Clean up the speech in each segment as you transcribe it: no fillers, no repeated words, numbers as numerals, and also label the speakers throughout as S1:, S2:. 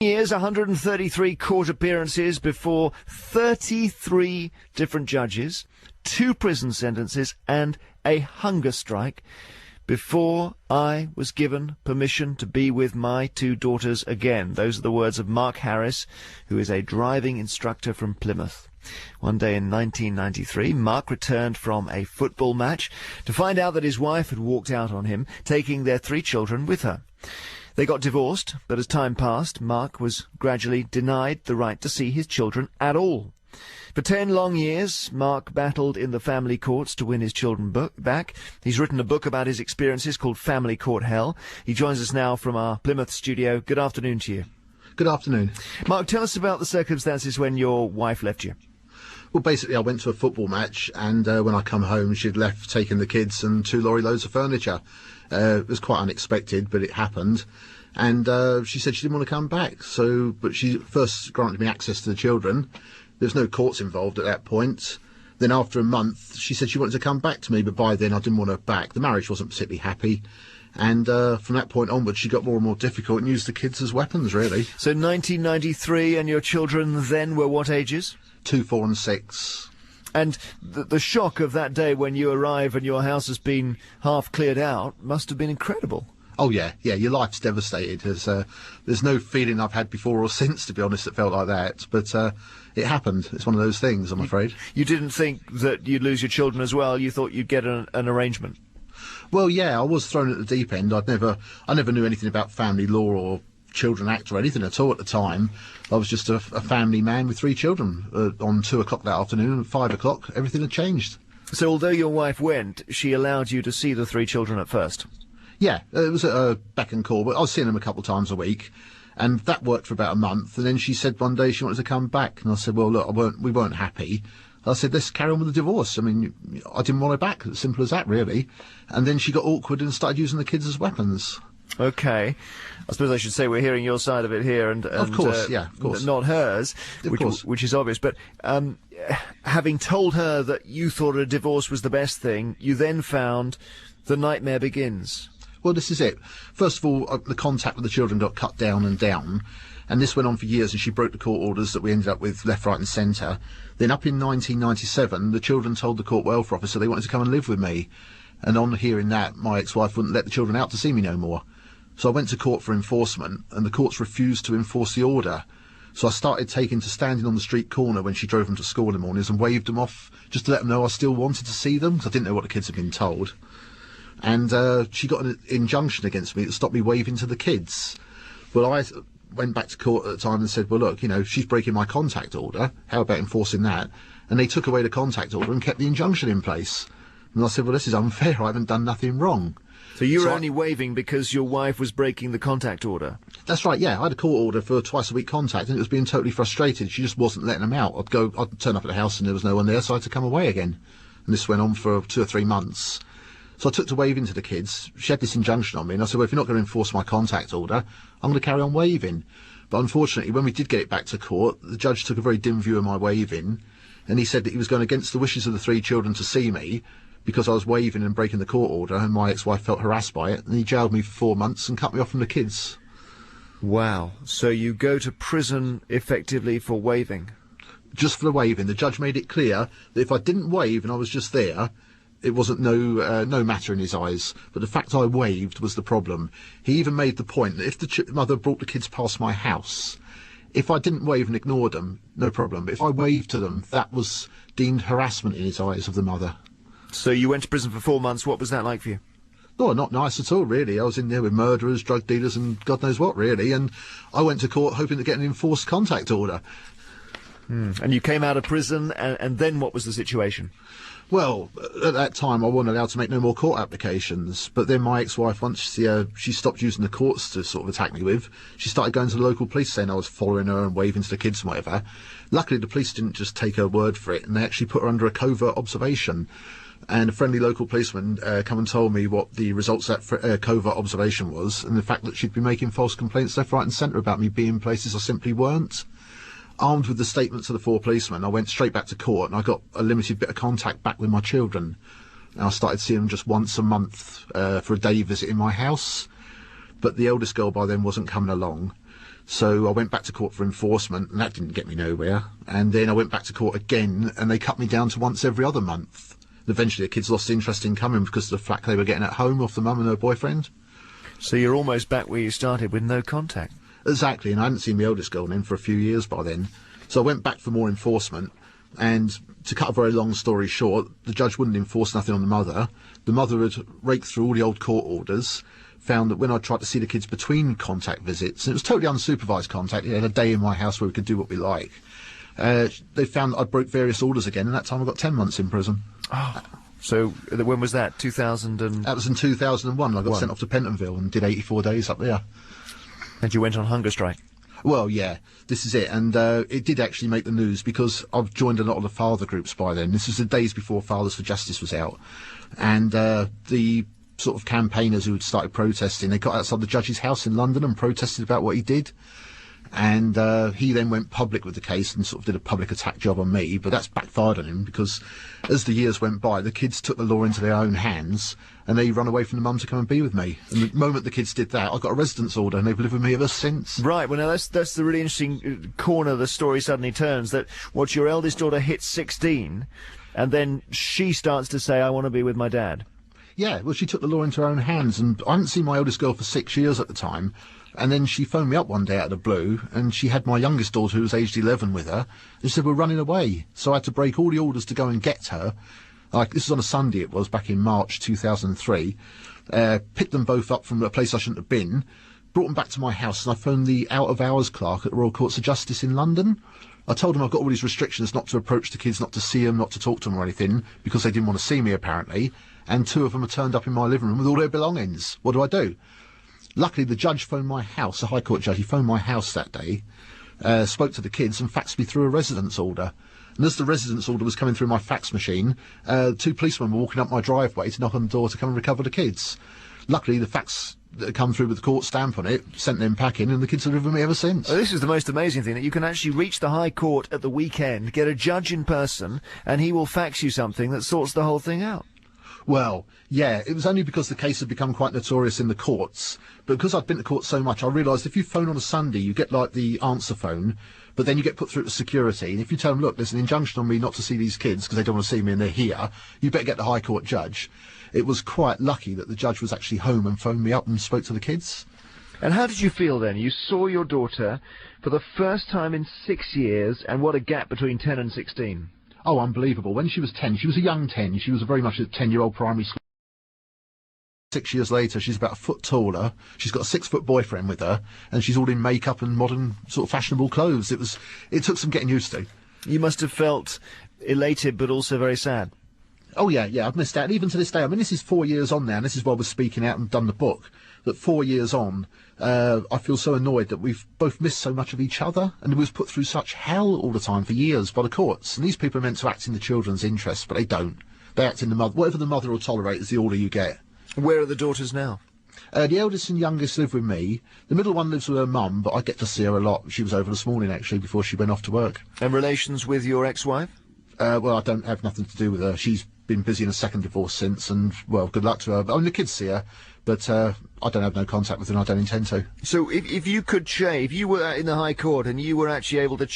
S1: Years, 133 court appearances before 33 different judges, 2 prison sentences and a hunger strike before I was given permission to be with my 2 daughters again. Those are the words of Mark Harris, who is a driving instructor from Plymouth. One day in 1993, Mark returned from a football match to find out that his wife had walked out on him, taking their 3 children with her. They got divorced, but as time passed, Mark was gradually denied the right to see his children at all. For 10 long years, Mark battled in the family courts to win his children back. He's written a book about his experiences called Family Court Hell. He joins us now from our Plymouth studio. Good afternoon to you.
S2: Good afternoon.
S1: Mark, tell us about the circumstances when your wife left you.
S2: Well, basically, I went to a football match, and when I come home, she'd left taking the kids and 2 lorry loads of furniture. It was quite unexpected, but it happened. And she said she didn't want to come back. But she first granted me access to the children. There was no courts involved at that point. Then after a month, she said she wanted to come back to me, but by then I didn't want her back. The marriage wasn't particularly happy. And from that point onwards, she got more and more difficult and used the kids as weapons, really.
S1: So 1993, and your children then were what ages?
S2: 2, 4 and 6.
S1: And the shock of that day when you arrive and your house has been half cleared out must have been incredible.
S2: Oh, yeah, your life's devastated. There's no feeling I've had before or since, to be honest, that felt like that. But it happened. It's one of those things, I'm afraid.
S1: You didn't think that you'd lose your children as well? You thought you'd get an arrangement? Well,
S2: yeah, I was thrown at the deep end. I never knew anything about family law or Children Act or anything at all at the time. I was just a family man with 3 children. On 2 o'clock that afternoon, at 5 o'clock, everything had changed.
S1: So although your wife went, she allowed you to see the 3 children at first?
S2: Yeah, it was a beck and call, but I was seeing them a couple of times a week, and that worked for about a month. And then she said one day she wanted to come back, and I said, well, look, we weren't happy. I said, let's carry on with the divorce. I mean, I didn't want her back, as simple as that, really. And then she got awkward and started using the kids as weapons.
S1: Okay. I suppose I should say we're hearing your side of it here, and
S2: of course, of course.
S1: Not hers, which is obvious. But having told her that you thought a divorce was the best thing, you then found the nightmare begins.
S2: Well, this is it. First of all, the contact with the children got cut down and down, and this went on for years, and she broke the court orders that we ended up with left, right and centre. Then up in 1997, the children told the court welfare officer they wanted to come and live with me, and on hearing that, my ex-wife wouldn't let the children out to see me no more. So I went to court for enforcement, and the courts refused to enforce the order. So I started taking to standing on the street corner when she drove them to school in the mornings and waved them off just to let them know I still wanted to see them, because I didn't know what the kids had been told. And she got an injunction against me to stop me waving to the kids. Well, I went back to court at the time and said, well, look, she's breaking my contact order. How about enforcing that? And they took away the contact order and kept the injunction in place. And I said, well, this is unfair. I haven't done nothing wrong.
S1: So you were only waving because your wife was breaking the contact order? That's
S2: right, yeah. I had a court order for twice-a-week contact, and it was being totally frustrated. She just wasn't letting them out. I'd turn up at the house and there was no one there, so I had to come away again. And this went on for 2 or 3 months. So I took to waving to the kids. She had this injunction on me, and I said, well, if you're not going to enforce my contact order, I'm going to carry on waving. But unfortunately, when we did get it back to court, the judge took a very dim view of my waving, and he said that he was going against the wishes of the 3 children to see me, because I was waving and breaking the court order, and my ex-wife felt harassed by it, and he jailed me for 4 months and cut me off from the kids.
S1: Wow. So you go to prison, effectively, for waving?
S2: Just for the waving. The judge made it clear that if I didn't wave and I was just there, it wasn't no matter in his eyes. But the fact I waved was the problem. He even made the point that if the mother brought the kids past my house, if I didn't wave and ignored them, no problem. But if I waved to them, that was deemed harassment in his eyes of the mother.
S1: So you went to prison for 4 months. What was that like for you?
S2: Oh, not nice at all, really. I was in there with murderers, drug dealers and God knows what, really. And I went to court hoping to get an enforced contact order.
S1: And you came out of prison, and then what was the situation?
S2: Well, at that time I wasn't allowed to make no more court applications, but then my ex-wife, once she stopped using the courts to sort of attack me with, she started going to the local police saying I was following her and waving to the kids and whatever. Luckily the police didn't just take her word for it, and they actually put her under a covert observation. And a friendly local policeman come and told me what the results of that covert observation was, and the fact that she'd been making false complaints left, right and centre about me being in places I simply weren't. Armed with the statements of the 4 policemen, I went straight back to court, and I got a limited bit of contact back with my children. And I started seeing them just once a month for a day visit in my house. But the eldest girl by then wasn't coming along. So I went back to court for enforcement, and that didn't get me nowhere. And then I went back to court again, and they cut me down to once every other month. Eventually, the kids lost interest in coming because of the flack they were getting at home off the mum and her boyfriend.
S1: So you're almost back where you started, with no contact.
S2: Exactly, and I hadn't seen my eldest girl then for a few years by then. So I went back for more enforcement, and to cut a very long story short, the judge wouldn't enforce nothing on the mother. The mother had raked through all the old court orders, found that when I tried to see the kids between contact visits, and it was totally unsupervised contact, they had a day in my house where we could do what we like, they found that I broke various orders again, and that time I got 10 months in prison.
S1: Oh, so when was that? 2000 and...
S2: That was in 2001. I got sent off to Pentonville and did 84 days up there.
S1: And you went on hunger strike?
S2: Well, yeah, this is it. And it did actually make the news because I've joined a lot of the father groups by then. This was the days before Fathers for Justice was out. And the sort of campaigners who had started protesting, they got outside the judge's house in London and protested about what he did. And he then went public with the case and sort of did a public attack job on me, but that's backfired on him because as the years went by, the kids took the law into their own hands and they run away from the mum to come and be with me. And the moment the kids did that, I got a residence order and they've lived with me ever since.
S1: Right, well now that's the really interesting corner the story suddenly turns, that what your eldest daughter hits 16 and then she starts to say, I want to be with my dad.
S2: Yeah, well, she took the law into her own hands, and I hadn't seen my eldest girl for 6 years at the time. And then she phoned me up one day out of the blue, and she had my youngest daughter, who was aged 11, with her. And she said, we're running away. So I had to break all the orders to go and get her. Like, this was on a Sunday, it was, back in March 2003. Picked them both up from a place I shouldn't have been, brought them back to my house, and I phoned the out-of-hours clerk at the Royal Courts of Justice in London. I told him I've got all these restrictions not to approach the kids, not to see them, not to talk to them or anything, because they didn't want to see me, apparently. And 2 of them had turned up in my living room with all their belongings. What do? Luckily, the judge phoned my house, a High Court judge, he phoned my house that day, spoke to the kids and faxed me through a residence order. And as the residence order was coming through my fax machine, 2 policemen were walking up my driveway to knock on the door to come and recover the kids. Luckily, the fax that had come through with the court stamp on it sent them packing, and the kids have lived with me ever since.
S1: Well, this is the most amazing thing, that you can actually reach the High Court at the weekend, get a judge in person, and he will fax you something that sorts the whole thing out.
S2: Well, yeah, it was only because the case had become quite notorious in the courts. But because I'd been to court so much, I realised if you phone on a Sunday, you get, like, the answer phone, but then you get put through to security. And if you tell them, look, there's an injunction on me not to see these kids because they don't want to see me and they're here, you better get the High Court judge. It was quite lucky that the judge was actually home and phoned me up and spoke to the kids.
S1: And how did you feel then? You saw your daughter for the first time in 6 years, and what a gap between 10 and 16.
S2: Oh, unbelievable. When she was 10, she was a young 10. She was very much a 10-year-old primary school. 6 years later, she's about a foot taller. She's got a 6-foot boyfriend with her, and she's all in makeup and modern, sort of fashionable clothes. It took some getting used to.
S1: You must have felt elated, but also very sad.
S2: Oh, yeah, I've missed out. And even to this day, I mean, this is 4 years on now, and this is why we're speaking out and done the book, that 4 years on, I feel so annoyed that we've both missed so much of each other, and we was put through such hell all the time for years by the courts. And these people are meant to act in the children's interests, but they don't. They act in the mother. Whatever the mother will tolerate is the order you get.
S1: Where are the daughters now?
S2: The eldest and youngest live with me. The middle one lives with her mum, but I get to see her a lot. She was over this morning, actually, before she went off to work. And
S1: relations with your ex-wife?
S2: Well, I don't have nothing to do with her. She's been busy in a second divorce since, and, well, good luck to her. I mean, the kids see her, but I don't have no contact with her, and I don't intend to. So
S1: if you could change, if you were in the High Court and you were actually able to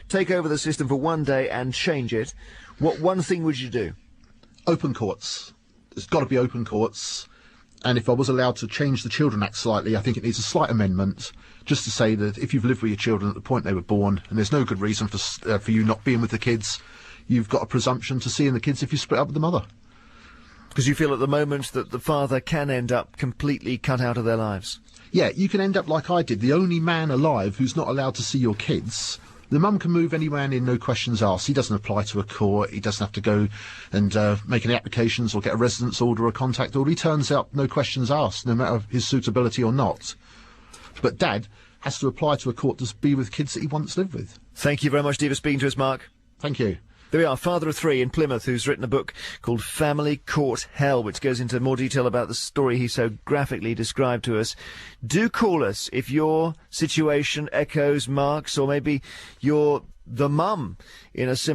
S1: take over the system for one day and change it, what one thing would you do?
S2: Open courts. There's got to be open courts. And if I was allowed to change the Children Act slightly, I think it needs a slight amendment, just to say that if you've lived with your children at the point they were born, and there's no good reason for you not being with the kids, you've got a presumption to seeing the kids if you split up with the mother.
S1: Because you feel at the moment that the father can end up completely cut out of their lives.
S2: Yeah, you can end up like I did, the only man alive who's not allowed to see your kids. The mum can move any man in, no questions asked. He doesn't apply to a court. He doesn't have to go and make any applications or get a residence order or a contact order. He turns up, no questions asked, no matter his suitability or not. But Dad has to apply to a court to be with kids that he once lived with.
S1: Thank you very much, Steve, for speaking to us, Mark.
S2: Thank you.
S1: There we are, father of 3 in Plymouth, who's written a book called Family Court Hell, which goes into more detail about the story he so graphically described to us. Do call us if your situation echoes Mark's, or maybe you're the mum in a similar